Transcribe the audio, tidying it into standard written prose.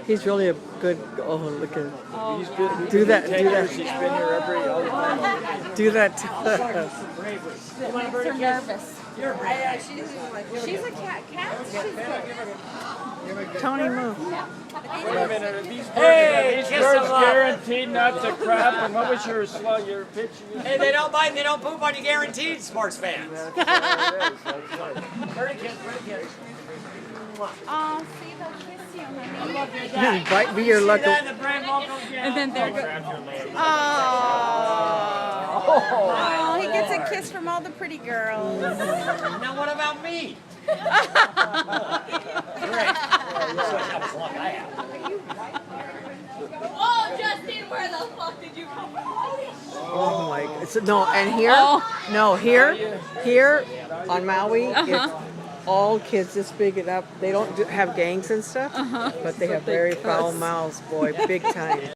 He's really a good. Oh, look at. Oh, He's good. Do that. Do He's that. been here all the time. Do that. It makes her nervous. She's a cat. She's good. Tony, move. Wait a minute. Are these birds, Hey, are these kiss birds them up. guaranteed not to crap? And what was your pitch? Hey, they don't bite and they don't poop on you guaranteed, sports fans. Pretty kiss. Oh, see, they'll kiss you, honey. Bite me your luck. Then the brand won't go And then they're good. Oh, he gets a kiss from all the pretty girls. Now what about me? Great. Oh, Justin, where the fuck did you come from? Oh my. No, and here. Oh. No, here on Maui. It's all kids this big and up. They don't have gangs and stuff, but they have very foul mouths, boy, big time.